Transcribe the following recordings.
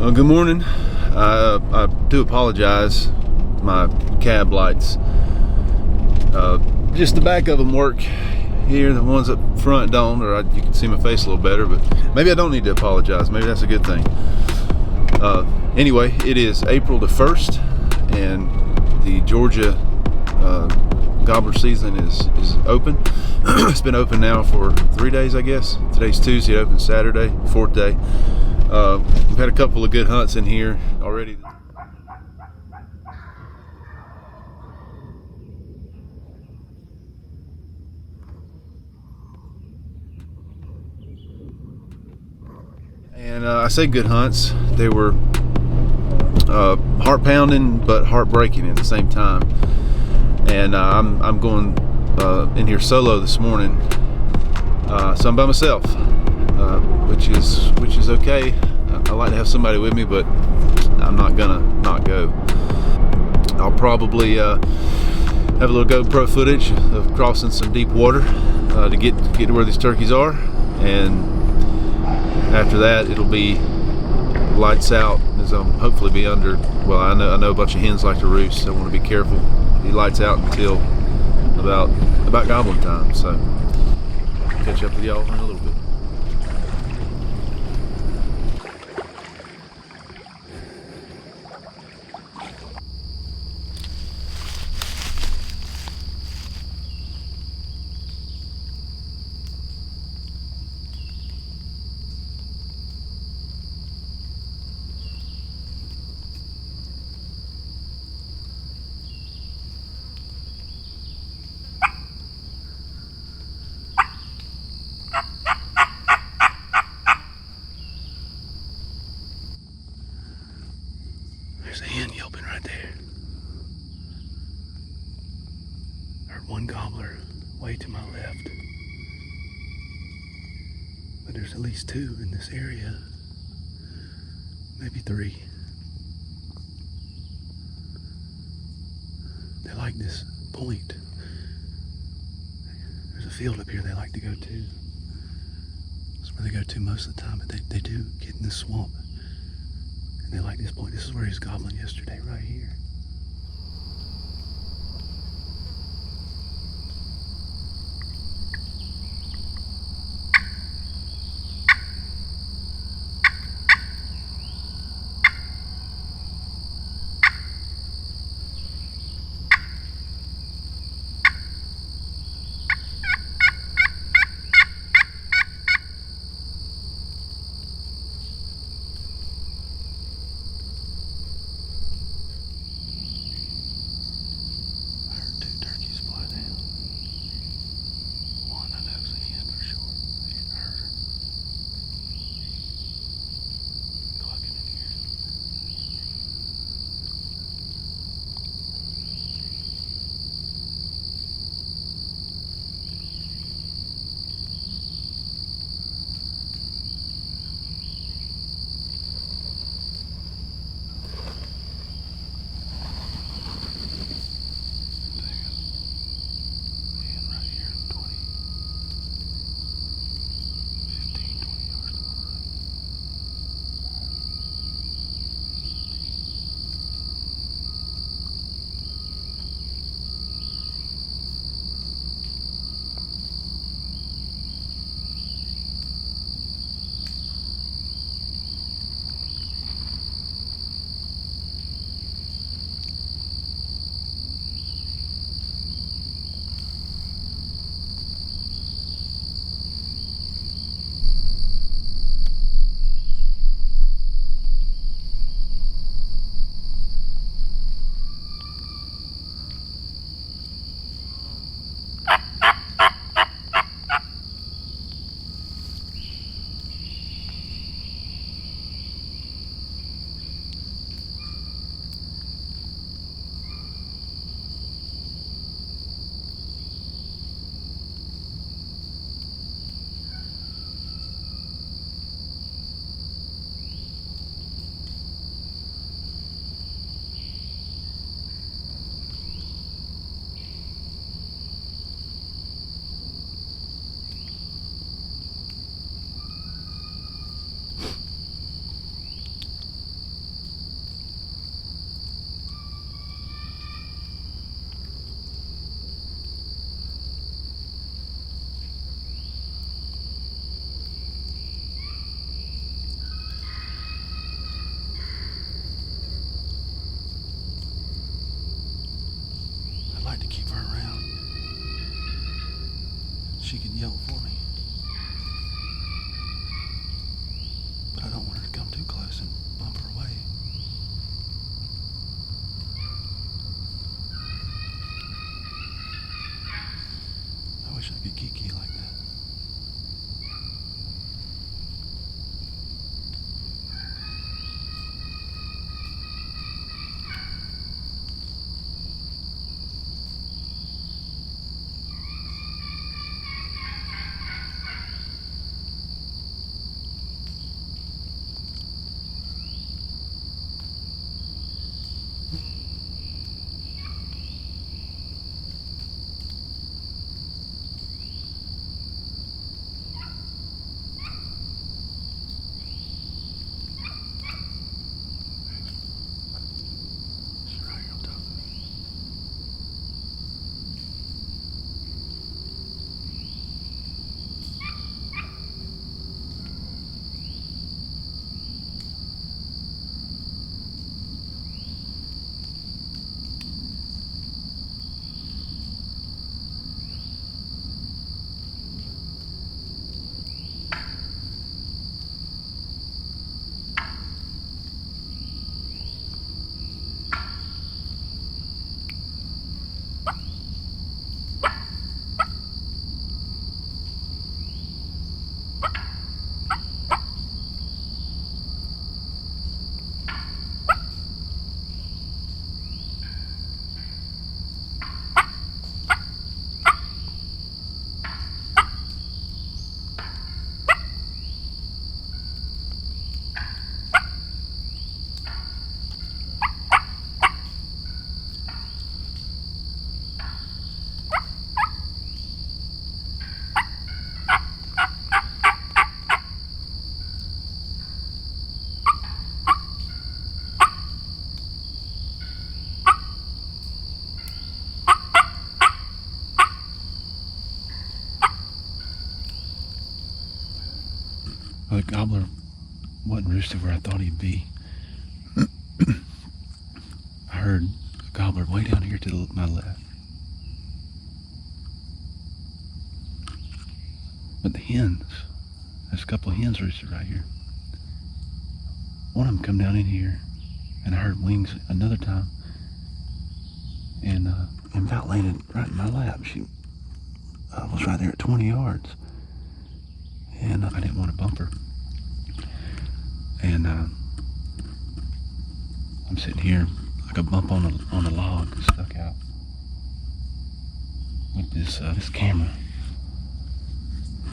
Good morning. I do apologize. My cab lights, just the back of them work here. The ones up front don't, or you can see my face a little better. But maybe I don't need to apologize. Maybe that's a good thing. Anyway, it is April the 1st, and the Georgia gobbler season is open. It's been open now for 3 days, I guess. Today's Tuesday. It opened Saturday, 4th day. We've had a couple of good hunts in here already. And I say good hunts. They were heart pounding but heartbreaking at the same time. And I'm going in here solo this morning, so I'm by myself, which is okay. I like to have somebody with me, but I'm not gonna not go. I'll probably have a little GoPro footage of crossing some deep water to get to where these turkeys are, and after that it'll be lights out, as I'll hopefully be under. Well, I know a bunch of hens like to roost, so I want to be careful. Be lights out until about gobbling time. So catch up with y'all in a little bit. There's a hen yelping right there. Heard one gobbler way to my left. But there's at least two in this area. Maybe three. They like this point. There's a field up here they like to go to. That's where they go to most of the time, but they do get in this swamp. They like this point. This is where he was gobbling yesterday, right here. Gobbler wasn't roosted where I thought he'd be. I heard a gobbler way down here to my left. But the hens, there's a couple of hens roosted right here. One of them come down in here, and I heard wings another time, and about landed right in my lap. She was right there at 20 yards, and I didn't want to bump her. And I'm sitting here like a bump on a log stuck out with this camera.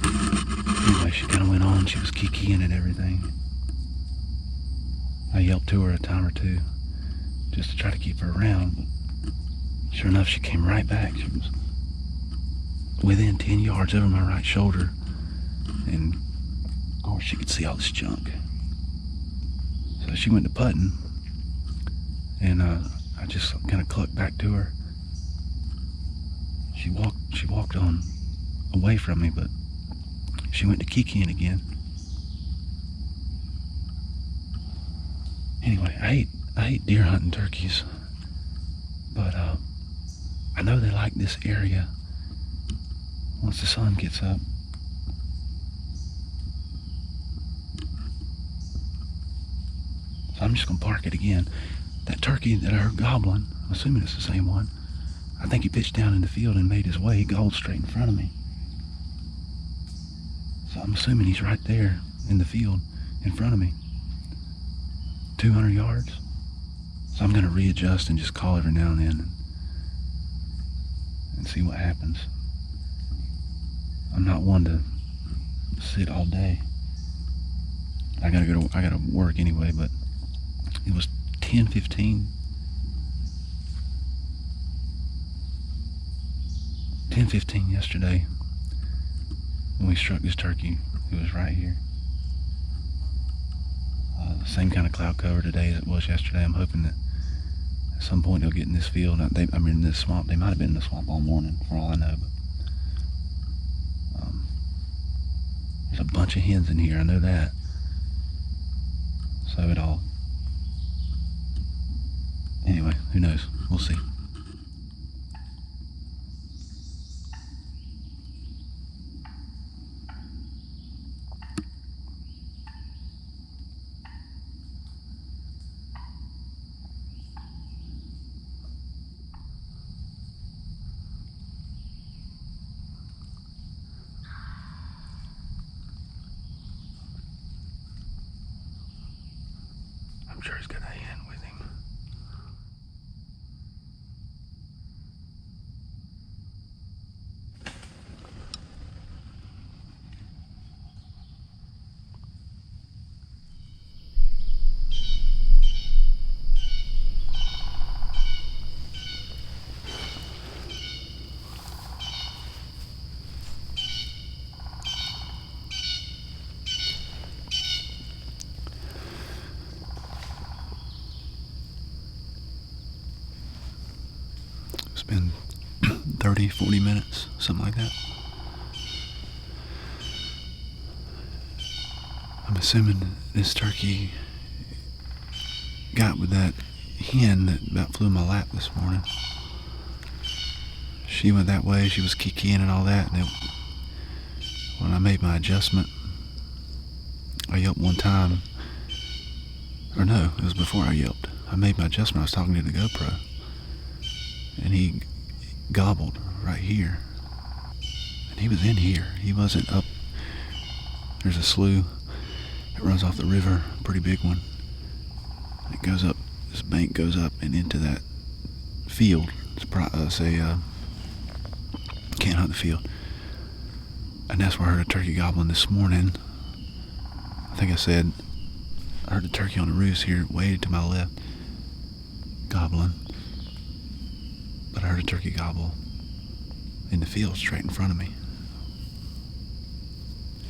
Anyway, she kind of went on. She was kikiing and everything. I yelped to her a time or two just to try to keep her around, but sure enough, she came right back. She was within 10 yards over my right shoulder, and of course she could see all this junk. So she went to putting, and I just kind of clucked back to her. She walked on away from me, but she went to kikiing again. Anyway, I hate deer hunting turkeys, but I know they like this area once the sun gets up. So I'm just gonna park it again. That turkey that I heard gobbling, I'm assuming it's the same one. I think he pitched down in the field and made his way. He gobbled straight in front of me. So I'm assuming he's right there in the field in front of me. 200 yards. So I'm gonna readjust and just call every now and then and see what happens. I'm not one to sit all day. I gotta work anyway, but it was 10:15. 10:15 yesterday when we struck this turkey. It was right here. Same kind of cloud cover today as it was yesterday. I'm hoping that at some point they'll get in this field. In this swamp. They might have been in the swamp all morning, for all I know. But there's a bunch of hens in here. I know that. So anyway, who knows? We'll see. I'm sure he's got a hen with him. It's been 30, 40 minutes, something like that. I'm assuming this turkey got with that hen that about flew in my lap this morning. She went that way, she was kikiing and all that, and when I made my adjustment, I yelped one time. Or no, it was before I yelped. I made my adjustment, I was talking to the GoPro. And he gobbled right here. And he was in here. He wasn't up. There's a slough that runs off the river, a pretty big one. And it goes up, this bank goes up and into that field. Can't hunt the field. And that's where I heard a turkey gobbling this morning. I think I said, I heard the turkey on the roost here, way to my left, gobbling. But I heard a turkey gobble in the field straight in front of me.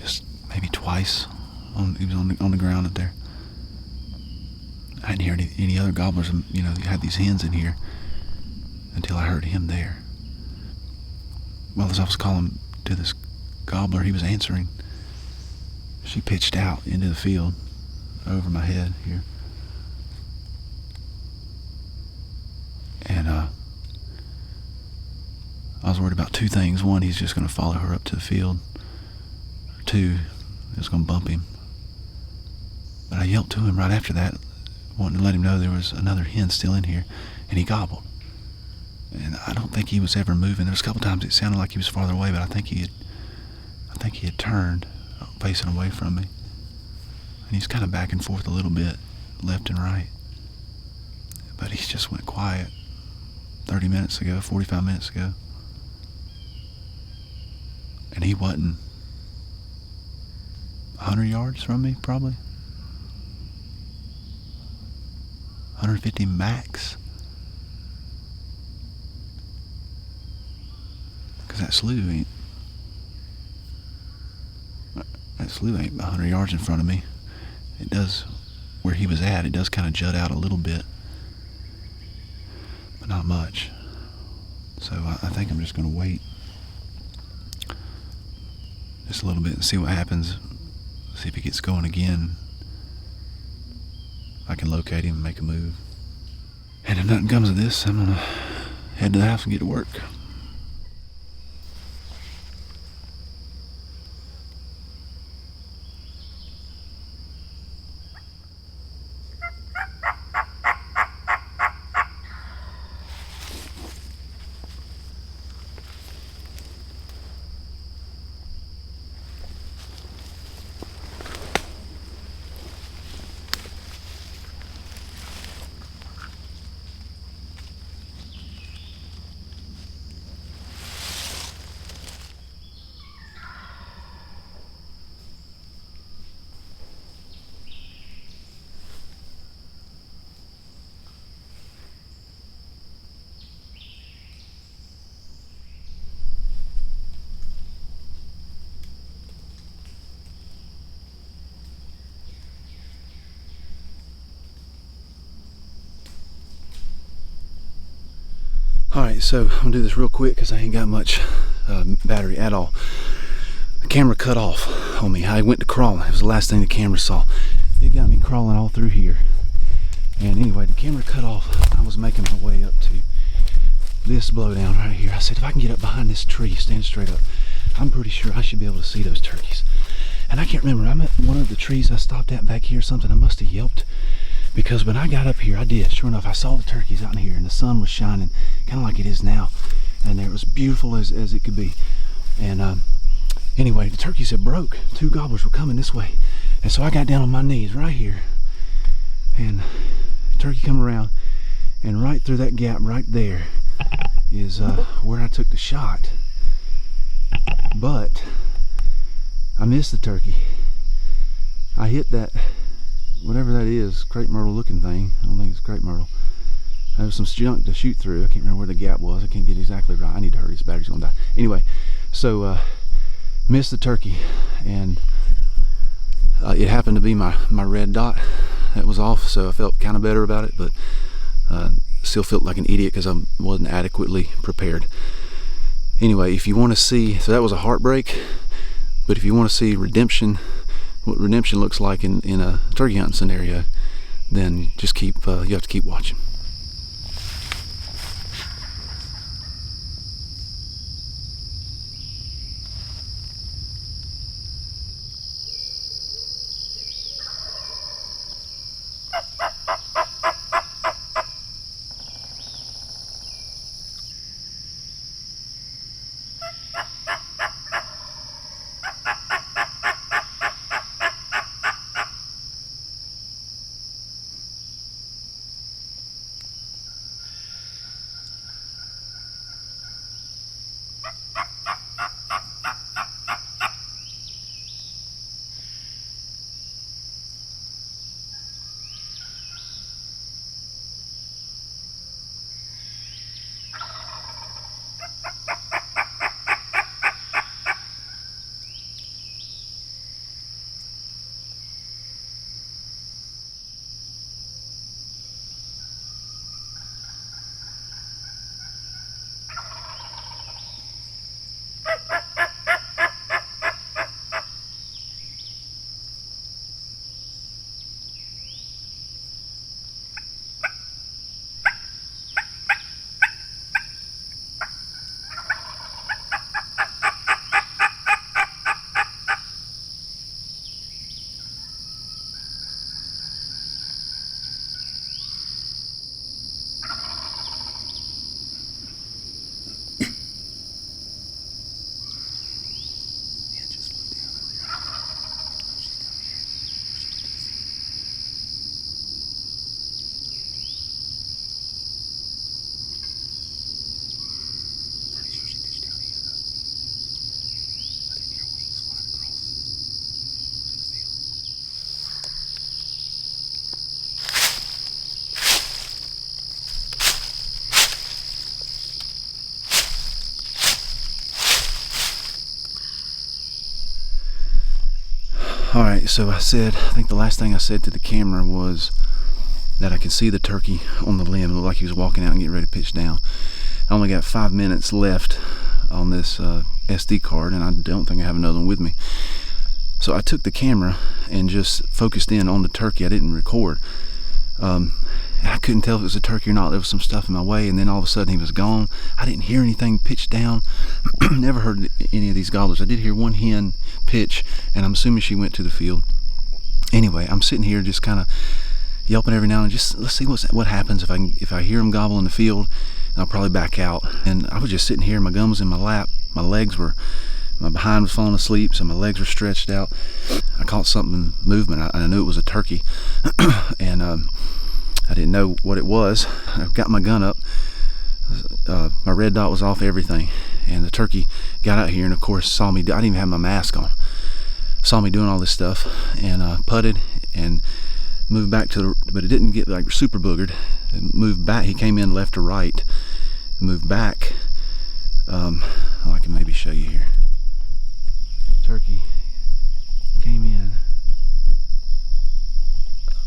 Just maybe twice. He was on the ground up there. I didn't hear any other gobblers. You had these hens in here until I heard him there. Well, as I was calling to this gobbler, he was answering. She pitched out into the field over my head here. And I was worried about two things. One, he's just going to follow her up to the field. Two, it was going to bump him. But I yelped to him right after that, wanting to let him know there was another hen still in here, and he gobbled. And I don't think he was ever moving. There was a couple times it sounded like he was farther away, but I think he had turned, facing away from me. And he's kind of back and forth a little bit, left and right. But he just went quiet 30 minutes ago, 45 minutes ago. And he wasn't 100 yards from me, probably. 150 max. Because that slough ain't 100 yards in front of me. It does, where he was at, it does kind of jut out a little bit, but not much. So I think I'm just going to wait just a little bit and see what happens. See if he gets going again. I can locate him and make a move. And if nothing comes of this, I'm going to head to the house and get to work. Alright, so I'm gonna do this real quick because I ain't got much battery at all. The camera cut off on me. I went to crawling. It was the last thing the camera saw. It got me crawling all through here. And anyway, the camera cut off. I was making my way up to this blowdown right here. I said, if I can get up behind this tree, stand straight up, I'm pretty sure I should be able to see those turkeys. And I can't remember. I'm at one of the trees I stopped at back here or something. I must have yelped. Because when I got up here, I did. Sure enough, I saw the turkeys out in here, and the sun was shining, kind of like it is now. And it was beautiful as it could be. And anyway, the turkeys had broke. Two gobblers were coming this way. And so I got down on my knees right here. And the turkey come around. And right through that gap right there is where I took the shot. But I missed the turkey. I hit that, whatever that is, crepe myrtle looking thing. I don't think it's crepe myrtle. There was some junk to shoot through. I can't remember where the gap was. I can't get exactly right. I need to hurry. This battery's gonna die. Anyway, so missed the turkey, and it happened to be my red dot that was off, so I felt kind of better about it, but still felt like an idiot because I wasn't adequately prepared. Anyway, if you want to see, so that was a heartbreak, but if you want to see redemption, what redemption looks like in a turkey hunting scenario, then just keep, you have to keep watching. Alright, so I think the last thing I said to the camera was that I could see the turkey on the limb. It looked like he was walking out and getting ready to pitch down. I only got 5 minutes left on this SD card, and I don't think I have another one with me. So I took the camera and just focused in on the turkey. I didn't record. And I couldn't tell if it was a turkey or not. There was some stuff in my way, and then all of a sudden he was gone. I didn't hear anything pitch down. Never heard any of these gobblers. I did hear one hen pitch, and I'm assuming she went to the field. Anyway, I'm sitting here just kind of yelping every now and then. Just let's see what happens if I hear them gobble in the field. I'll probably back out. And I was just sitting here. My gum was in my lap. My behind was falling asleep, so my legs were stretched out. I caught something movement. I knew it was a turkey, and I didn't know what it was. I got my gun up. My red dot was off everything, and the turkey got out here and of course saw me. I didn't even have my mask on. Saw me doing all this stuff and putted and moved back but it didn't get like super boogered. It moved back. He came in left to right, moved back. I can maybe show you here. Turkey came in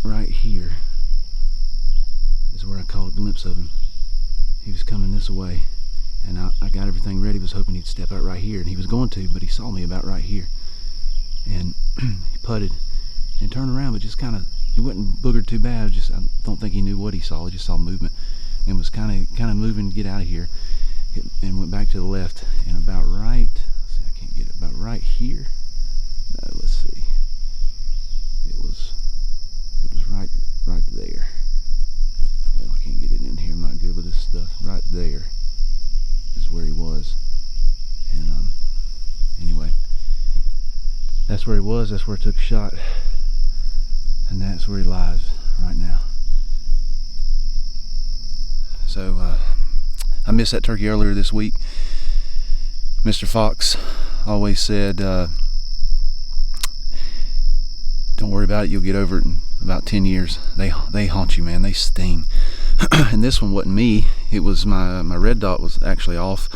right here is where I caught a glimpse of him. He was coming this way, and I got everything ready. Was hoping he'd step out right here, and he was going to, but he saw me about right here, and he putted and turned around, but just kind of, it wasn't boogered too bad. I don't think he knew what he saw. He just saw movement and was kind of moving to get out of here, and went back to the left and about right. Let's see, I can't get it, about right here. No, let's see. It was right there. Well, I can't get it in here. I'm not good with this stuff. Right there is where he was. And anyway, that's where he was. That's where I took a shot, and that's where he lies right now. So I missed that turkey earlier this week. Mr. Fox always said, don't worry about it, you'll get over it in about 10 years. They haunt you, man. They sting. And this one wasn't me. It was my red dot was actually off,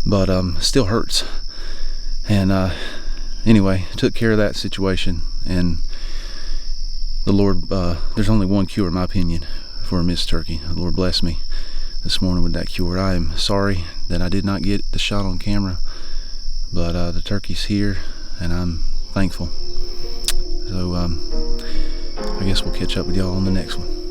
but still hurts. And anyway, took care of that situation, and the Lord, there's only one cure in my opinion for a missed turkey. The Lord blessed me this morning with that cure. I am sorry that I did not get the shot on camera, but the turkey's here and I'm thankful. So I guess we'll catch up with y'all on the next one.